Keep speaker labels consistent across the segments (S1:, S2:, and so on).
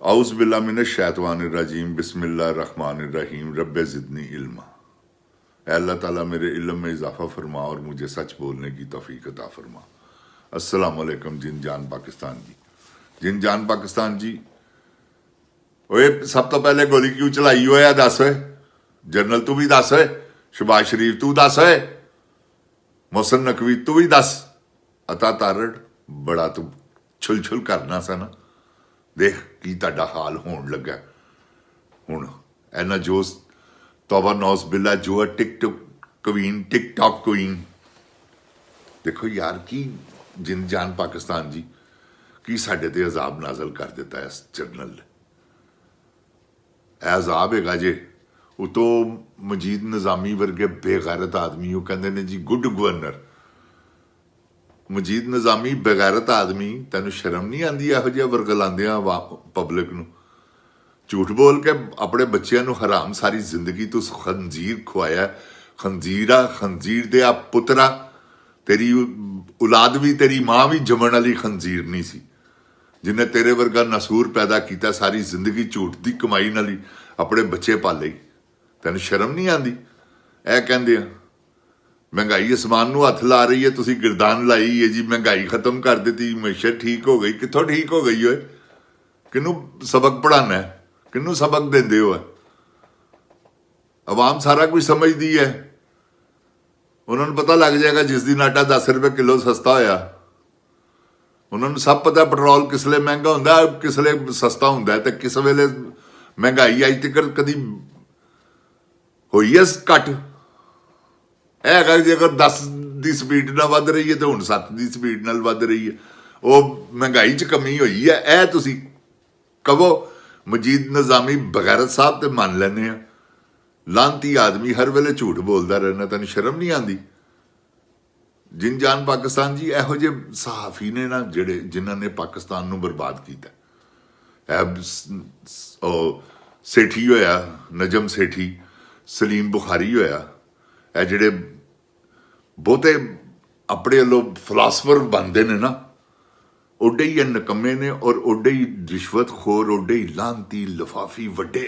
S1: आउज़ बिल्ला मिनश शैतानिर रजीम बिस्मिल्लाहिर रहमानिर रहीम रब्बे ज़िदनी इल्मा। ऐ अल्लाह ताला मेरे इल्म में इजाफा फरमा और मुझे सच बोलने की तौफीक अता फरमा। अस्सलाम वालेकुम जिन जान पाकिस्तान जी। जिन जान पाकिस्तान जी, ओए सब तो पहले गोली क्यों चलाई होया दस होए? जनरल तू भी दस होए, शहबाज शरीफ तू दस होए, मोहसिन नकवी तू भी दस। अता तारड़ बड़ा तू छुल छुल करना सा ना, देख की ਤੁਹਾਡਾ हाल होन लगा हुण। एना जो तौबा नौस बिल्ला जो टिकटॉक क्वीन। देखो यार की जिन जान पाकिस्तान जी की साडे ते अजाब नाजल कर दिता है इस जरनल ने। अजाब हैगा जे उतो मजीद निजामी वर्गे बेगैरत आदमी वो कहते ने जी गुड गवर्नर। मजीद निजामी बेगैरत आदमी, तेन शर्म नहीं आती यहो जिहा वरगलांदियां पब्लिक नूं? झूठ बोल के अपने बच्चों को हराम सारी जिंदगी तू खंजीर खुआया। खंजीरा खंजीर दे पुत्रा, तेरी औलाद भी तेरी मां भी जमन वाली खंजीर नहीं सी, जिन्हें तेरे वर्गा नसूर पैदा किया। सारी जिंदगी झूठ की कमाई नाल ही अपने बच्चे पाले। तेन शर्म नहीं आती? ऐ कहंदे आ महंगाई आसमान नूं हथ ला रही है, तुसी गिरदान लाई है जी महंगाई खत्म कर दी, मैशत ठीक हो गई। कितों ठीक हो गई होए? किनू सबक पढ़ाना है, किनू सबक देंदे हो? अवाम सारा कुछ समझती है, उन्होंने पता लग जाएगा जिस दिन आटा 10 रुपए किलो सस्ता होया। उन्होंने सब पता पेट्रोल किसले महंगा होंदा, किसले सस्ता होंदा है, ते किस वेले महंगाई अज तक कदी होई है घट है? जे अगर 10 की स्पीड न वध रही है तो हुण 7 की स्पीड नाल वध रही है। वो महंगाई च कमी हुई है, ऐ तुसी कहो मजीद निजामी बगैरत साहब तो मान लैने। लानती आदमी हर वेले झूठ बोलता रहना, तेन शर्म नहीं आती? जिन जान पाकिस्तान जी, यहो जे सहाफी ने ना जेड़े जिन्होंने पाकिस्तान नूं बर्बाद किया। सेठी होया नजम सेठी, सलीम बुखारी होया, ए जेड़े बहुते अपने वालों फिलासफर बनते हैं ना, ओडे ही नकम्मे ने और ओडे ही रिश्वतखोर, ओडे ही लानती लिफाफी वड्डे।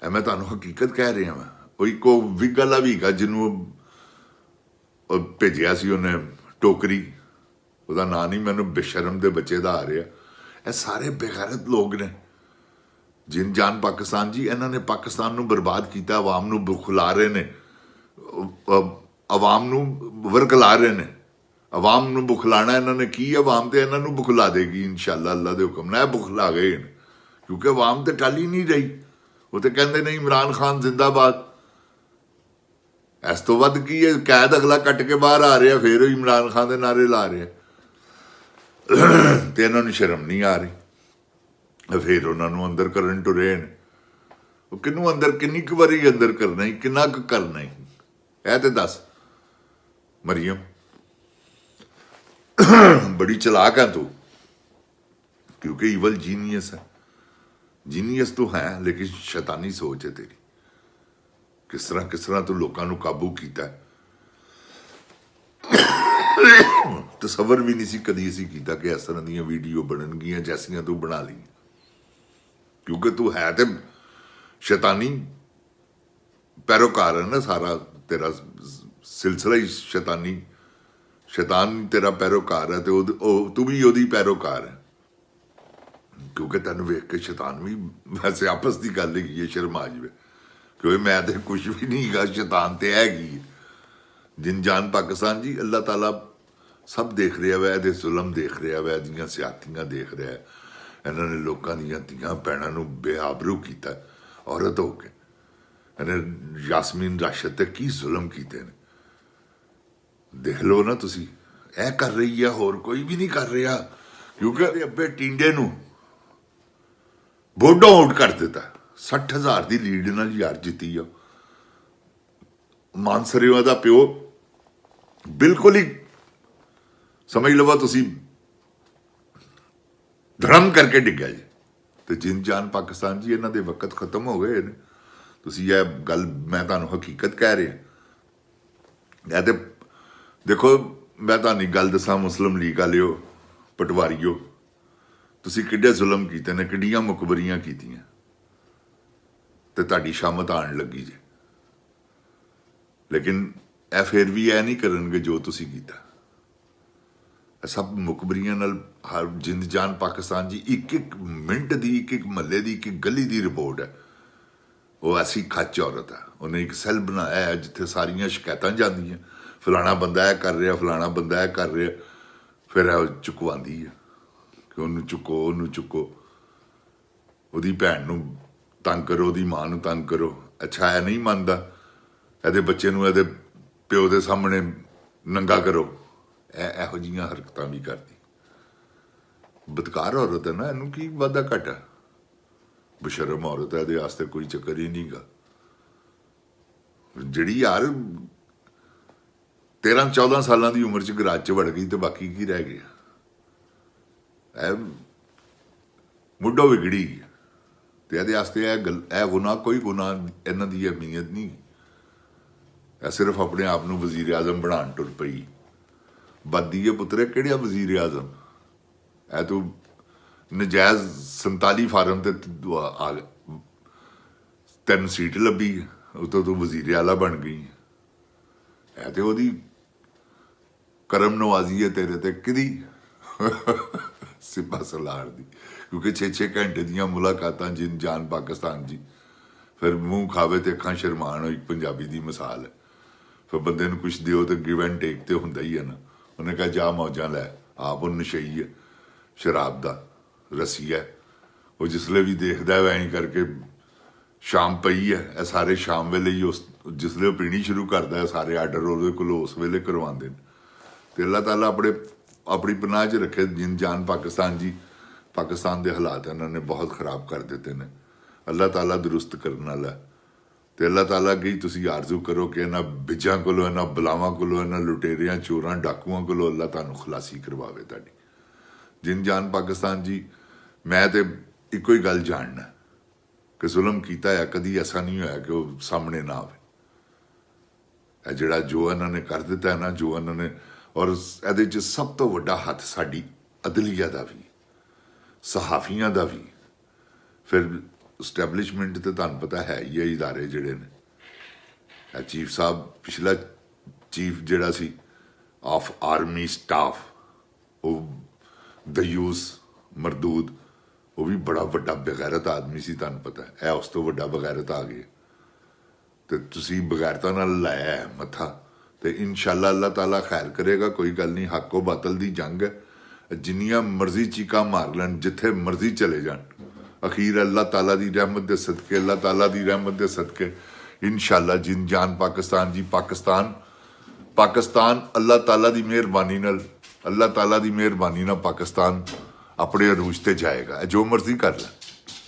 S1: मैं तुहानूं हकीकत कह रहा मैं। कोई को विग वाला भी हैगा जिन्हों भेजिया सी उन्हें टोकरी, उसका नाम नहीं मैनूं बेशरम दे बच्चे का आ रहा। ये सारे बेगैरत लोग ने। जिन जान पाकिस्तान जी, इन्होंने पाकिस्तान नूं बर्बाद किया, अवाम नूं बुखला रहे ने, अवाम नूं वरगला रहे ने। अवाम नूं बुखलाना इन्होंने की, अवाम तो इन्हों बुखला देगी इंशाअल्लाह अल्लाह के हुक्म नाल। बुखला गए क्योंकि अवाम तो टल ही नहीं रही। वो तो कहते नहीं इमरान खान जिंदाबाद। इस तो वध की है? कैद अगला कट के बाहर आ रहा, फिर इमरान खान के नारे ला रहे तो इन्होंने शर्म नहीं आ रही। फिर उन्होंने अंदर करन टुरे ने। किनू अंदर किन्नी क वारी अंदर करना ही, किन्ना क करना ही? ऐ ते दस मरियम, बड़ी चलाक है तू, क्योंकि इवल जीनियस है। जीनियस तो है लेकिन शैतानी सोच है तेरी। किस तरह तू लोगों को काबू किया, तसवर भी नहीं सी कदी असीं कीता कि इस तरह दी वीडियो बननगियां जैसियां तू बना ली। क्योंकि तू है तो शैतानी पैरोकार है ना, सारा तेरा सिलसिला ही शैतानी, शैतान तेरा पैरोकार है, तो तू भी ओदी पैरोकार है। क्योंकि तेन वेख के शैतान भी वैसे आपस की गल है शर्मा जाए, क्योंकि मैं तो कुछ भी नहीं गा, शैतान तो हैगी। जिन जान पाकिस्तान जी, अल्लाह ताला सब देख रहा वै, ये जुलम देख रहा वै, एदियां सियातियां देख रहा है। इन्होंने लोगों दी धियां भैनों बेआबरू किया औरत होके। इन्हें यासमीन राशिद ते की जुलम किए ने, देख लो ना तुसी। ऐ कर रही है, होर कोई भी नहीं कर रहा। क्योंकि अब्बे टिंडे नूं बोडो आउट कर दिता। 60,000 की लीड नाल यार जीती आ। मानसरेवा का प्यो बिल्कुल ही समझ लवो तुसी धड़म करके डिग्या जी। तो जिन जान पाकिस्तान जी, इन्हों के वक्त खत्म हो गए ने। तुसी ये गल मैं तुहानूं हकीकत कह रहा। ऐ ते देखो मैं तुहानूं गल दसां, मुस्लिम लीग वालिओ, पटवारिओ, ਤੁਸੀਂ ਕਿੱਡੇ ਜ਼ੁਲਮ ਕੀਤੇ ਨੇ, ਕਿੱਡੀਆਂ ਮੁਕਬਰੀਆਂ ਕੀਤੀਆਂ, ਤੇ ਤੁਹਾਡੀ ਸ਼ਾਮਤ ਆਉਣ ਲੱਗੀ ਜੇ। ਲੇਕਿਨ ਇਹ ਫਿਰ ਵੀ ਇਹ ਨਹੀਂ ਕਰਨਗੇ ਜੋ ਤੁਸੀਂ ਕੀਤਾ। ਇਹ ਸਭ ਮੁਕਬਰੀਆਂ ਨਾਲ ਹਰ ਜਿੰਦ ਜਾਨ ਪਾਕਿਸਤਾਨ ਜੀ, ਇੱਕ ਇੱਕ ਮਿੰਟ ਦੀ, ਇੱਕ ਇੱਕ ਮਹੱਲੇ ਦੀ, ਇੱਕ ਇੱਕ ਗਲੀ ਦੀ ਰਿਪੋਰਟ ਹੈ। ਉਹ ਐਸੀ ਖੱਚ ਔਰਤ ਹੈ, ਉਹਨੇ ਇੱਕ ਸੈੱਲ ਬਣਾਇਆ ਹੈ ਜਿੱਥੇ ਸਾਰੀਆਂ ਸ਼ਿਕਾਇਤਾਂ ਜਾਂਦੀਆਂ, ਫਲਾਣਾ ਬੰਦਾ ਇਹ ਕਰ ਰਿਹਾ, ਫਲਾਣਾ ਬੰਦਾ ਇਹ ਕਰ ਰਿਹਾ, ਫਿਰ ਇਹ ਚੁਕਵਾਉਂਦੀ ਹੈ ਕਿ ਉਹਨੂੰ ਚੁੱਕੋ, ਉਹਨੂੰ ਚੁੱਕੋ, ਉਹਦੀ ਭੈਣ ਨੂੰ ਤੰਗ ਕਰੋ, ਉਹਦੀ ਮਾਂ ਨੂੰ ਤੰਗ ਕਰੋ। ਅੱਛਾ, ਇਹ ਨਹੀਂ ਮੰਨਦਾ, ਇਹਦੇ ਬੱਚੇ ਨੂੰ ਇਹਦੇ ਪਿਓ ਦੇ ਸਾਹਮਣੇ ਨੰਗਾ ਕਰੋ। ਇਹੋ ਜਿਹੀਆਂ ਹਰਕਤਾਂ ਵੀ ਕਰਦੀ। ਬਦਕਾਰ ਔਰਤ ਹੈ ਨਾ, ਇਹਨੂੰ ਕੀ ਵਾਧਾ ਘਾਟਾ। ਬਸ਼ਰਮ ਔਰਤ ਹੈ, ਇਹਦੇ ਵਾਸਤੇ ਕੋਈ ਚੱਕਰ ਹੀ ਨਹੀਂ ਗਾ। ਜਿਹੜੀ ਯਾਰ 13-14 ਸਾਲਾਂ ਦੀ ਉਮਰ 'ਚ ਗਰਾਜ 'ਚ ਵੜ ਗਈ ਤੇ ਬਾਕੀ ਕੀ ਰਹਿ ਗਿਆ। ਇਹ ਮੁੱਢੋਂ ਵਿਗੜੀ ਗਈ ਤੇ ਇਹਦੇ ਵਾਸਤੇ ਇਹ ਗੁਨਾਹ, ਕੋਈ ਗੁਨਾਹ ਇਹਨਾਂ ਦੀ ਅਹਿਮੀਅਤ ਨਹੀਂ। ਇਹ ਸਿਰਫ ਆਪਣੇ ਆਪ ਨੂੰ ਵਜ਼ੀਰ ਆਜ਼ਮ ਬਣਾਉਣ ਟੁਰ ਪਈ। ਬੱਦੀ ਹੈ ਪੁੱਤਰੇ, ਕਿਹੜਾ ਵਜ਼ੀਰ ਆਜ਼ਮ? ਇਹ ਤੂੰ ਨਜਾਇਜ਼ 47 ਫਾਰਮ ਤੇ ਤੈਨੂੰ ਸੀਟ ਲੱਭੀ, ਉਤੋਂ ਤੂੰ ਵਜ਼ੀਰ ਆਲਾ ਬਣ ਗਈ। ਇਹ ਤੇ ਉਹਦੀ ਕਰਮ ਨਵਾਜ਼ੀ ਹੈ ਤੇਰੇ ਤੇ, ਕਿਹਦੀ? ਸਿਪਾ ਸਲਾਰ ਦੀ। ਕਿਉਂਕਿ 6-6 ਘੰਟੇ ਦੀਆਂ ਮੁਲਾਕਾਤਾਂ ਜਿੰਨ ਜਾਨ ਪਾਕਿਸਤਾਨ ਜੀ, ਫਿਰ ਮੂੰਹ ਖਾਵੇ ਤੇ ਅੱਖਾਂ ਸ਼ਰਮਾਣ। ਇੱਕ ਪੰਜਾਬੀ ਦੀ ਮਿਸਾਲ ਹੈ, ਫਿਰ ਬੰਦੇ ਨੂੰ ਕੁਛ ਦਿਓ ਤੇ ਗਿਵ ਐਂਡ ਟੇਕ ਤੇ ਹੁੰਦਾ ਹੀ ਹੈ ਨਾ। ਉਹਨੇ ਕਿਹਾ ਜਾ ਮੌਜਾਂ ਲੈ, ਆਪ ਉਹ ਨਸ਼ਈ ਹੈ, ਸ਼ਰਾਬ ਦਾ ਰਸੀ ਹੈ। ਉਹ ਜਿਸਲੇ ਵੀ ਦੇਖਦਾ ਹੈ ਐਂ ਕਰਕੇ ਸ਼ਾਮ ਪਈ ਹੈ, ਇਹ ਸਾਰੇ ਸ਼ਾਮ ਵੇਲੇ ਹੀ ਉਸ ਜਿਸਲੇ ਉਹ ਪੀਣੀ ਸ਼ੁਰੂ ਕਰਦਾ ਹੈ, ਸਾਰੇ ਆਰਡਰ ਉਹਦੇ ਕੋਲ ਉਸ ਵੇਲੇ ਕਰਵਾਉਂਦੇ ਨੇ। ਤੇ ਅੱਲਾਹ ਤਾਲਾ ਆਪਣੀ ਪਨਾਹ 'ਚ ਰੱਖੇ ਜਿੰਨ ਜਾਨ ਪਾਕਿਸਤਾਨ ਜੀ। ਪਾਕਿਸਤਾਨ ਦੇ ਹਾਲਾਤ ਇਹਨਾਂ ਨੇ ਬਹੁਤ ਖਰਾਬ ਕਰ ਦਿੱਤੇ ਨੇ। ਅੱਲਾਹ ਤਾਲਾ ਦਰੁਸਤ ਕਰਨ ਵਾਲਾ। ਤੇ ਅੱਲਾਹ ਤਾਲਾ ਅੱਗੇ ਤੁਸੀਂ ਆਰਜ਼ੂ ਕਰੋ ਕਿ ਇਹਨਾਂ ਬਿੱਜਾਂ ਕੋਲੋਂ, ਇਹਨਾਂ ਬਲਾਵਾਂ ਕੋਲੋਂ, ਇਹਨਾਂ ਲੁਟੇਰਿਆਂ, ਚੋਰਾਂ, ਡਾਕੂਆਂ ਕੋਲੋਂ ਅੱਲਾਹ ਤੁਹਾਨੂੰ ਖੁਲਾਸੀ ਕਰਵਾਵੇ ਤੁਹਾਡੀ। ਜਿੰਨ ਜਾਨ ਪਾਕਿਸਤਾਨ ਜੀ, ਮੈਂ ਤੇ ਇੱਕੋ ਹੀ ਗੱਲ ਜਾਣਨਾ ਕਿ ਜ਼ੁਲਮ ਕੀਤਾ ਹੈ, ਕਦੀ ਐਸਾ ਨਹੀਂ ਹੋਇਆ ਕਿ ਉਹ ਸਾਹਮਣੇ ਨਾ ਆਵੇ। ਇਹ ਜਿਹੜਾ ਜੋ ਇਹਨਾਂ ਨੇ ਕਰ ਦਿੱਤਾ ਹੈ ਨਾ, ਜੋ ਇਹਨਾਂ ਨੇ, ਔਰ ਇਹਦੇ 'ਚ ਸਭ ਤੋਂ ਵੱਡਾ ਹੱਥ ਸਾਡੀ ਅਦਲੀਆ ਦਾ ਵੀ, ਸਹਾਫੀਆਂ ਦਾ ਵੀ, ਫਿਰ ਸਟੈਬਲਿਸ਼ਮੈਂਟ ਤੇ ਤੁਹਾਨੂੰ ਪਤਾ ਹੈ ਹੀ ਹੈ, ਇਦਾਰੇ ਜਿਹੜੇ ਨੇ। ਇਹ ਚੀਫ ਸਾਹਿਬ, ਪਿਛਲਾ ਚੀਫ ਜਿਹੜਾ ਸੀ ਆਫ ਆਰਮੀ ਸਟਾਫ, ਉਹ ਦਯੂਸ ਮਰਦੂਦ, ਉਹ ਵੀ ਬੜਾ ਵੱਡਾ ਬਗੈਰਤ ਆਦਮੀ ਸੀ, ਤੁਹਾਨੂੰ ਪਤਾ ਹੈ। ਇਹ ਉਸ ਤੋਂ ਵੱਡਾ ਬਗੈਰਤ ਆ ਗਏ ਤੇ ਤੁਸੀਂ ਬਗੈਰਤਾਂ ਨਾਲ ਲਾਇਆ ਹੈ ਮੱਥਾ। ਤੇ ਇਨਸ਼ਾਅੱਲਾ ਅੱਲਾਹ ਤਾਲਾ ਖੈਰ ਕਰੇਗਾ। ਕੋਈ ਗੱਲ ਨਹੀਂ, ਹੱਕੋ ਬਾਤਲ ਦੀ ਜੰਗ ਹੈ। ਜਿੰਨੀਆਂ ਮਰਜ਼ੀ ਚੀਕਾਂ ਮਾਰ ਲੈਣ, ਜਿੱਥੇ ਮਰਜ਼ੀ ਚਲੇ ਜਾਣ, ਅਖੀਰ ਅੱਲਾਹ ਤਾਲਾ ਦੀ ਰਹਿਮਤ ਦੇ ਸਦਕੇ, ਅੱਲਾਹ ਤਾਲਾ ਦੀ ਰਹਿਮਤ ਦੇ ਸਦਕੇ ਇਨਸ਼ਾਅੱਲਾ ਜਿੰਨ ਜਾਨ ਪਾਕਿਸਤਾਨ ਜੀ, ਪਾਕਿਸਤਾਨ ਅੱਲਾਹ ਤਾਲਾ ਦੀ ਮਿਹਰਬਾਨੀ ਨਾਲ, ਅੱਲਾਹ ਤਾਲਾ ਦੀ ਮਿਹਰਬਾਨੀ ਨਾਲ ਪਾਕਿਸਤਾਨ ਆਪਣੇ ਅਰੂਜ ਤੇ ਜਾਏਗਾ। ਜੋ ਮਰਜ਼ੀ ਕਰ ਲੈ,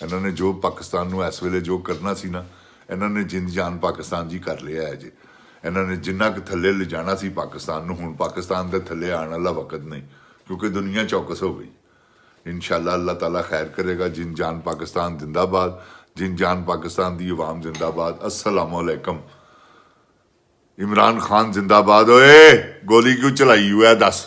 S1: ਇਹਨਾਂ ਨੇ ਜੋ ਪਾਕਿਸਤਾਨ ਨੂੰ ਇਸ ਵੇਲੇ ਜੋ ਕਰਨਾ ਸੀ ਨਾ, ਇਹਨਾਂ ਨੇ ਜਿੰਦ ਜਾਨ ਪਾਕਿਸਤਾਨ ਜੀ ਕਰ ਲਿਆ ਹੈ ਜੀ। ਇਹਨਾਂ ਨੇ ਜਿੰਨਾ ਕੁ ਥੱਲੇ ਲਿਜਾਣਾ ਸੀ ਪਾਕਿਸਤਾਨ ਨੂੰ, ਹੁਣ ਪਾਕਿਸਤਾਨ ਦੇ ਥੱਲੇ ਆਉਣ ਵਾਲਾ ਵਕਤ ਨਹੀਂ, ਕਿਉਂਕਿ ਦੁਨੀਆ ਚੌਕਸ ਹੋ ਗਈ। ਇਨਸ਼ਾਅੱਲਾ ਅੱਲਾਹ ਤਾਲਾ ਖੈਰ ਕਰੇਗਾ। ਜਿੰਨ ਜਾਨ ਪਾਕਿਸਤਾਨ ਜ਼ਿੰਦਾਬਾਦ, ਜਿੰਨ ਜਾਨ ਪਾਕਿਸਤਾਨ ਦੀ ਆਵਾਮ ਜ਼ਿੰਦਾਬਾਦ। अस्सलाम वालेकुम। इमरान खान जिंदाबाद। ओए गोली क्यों चलाई हुआ है? 10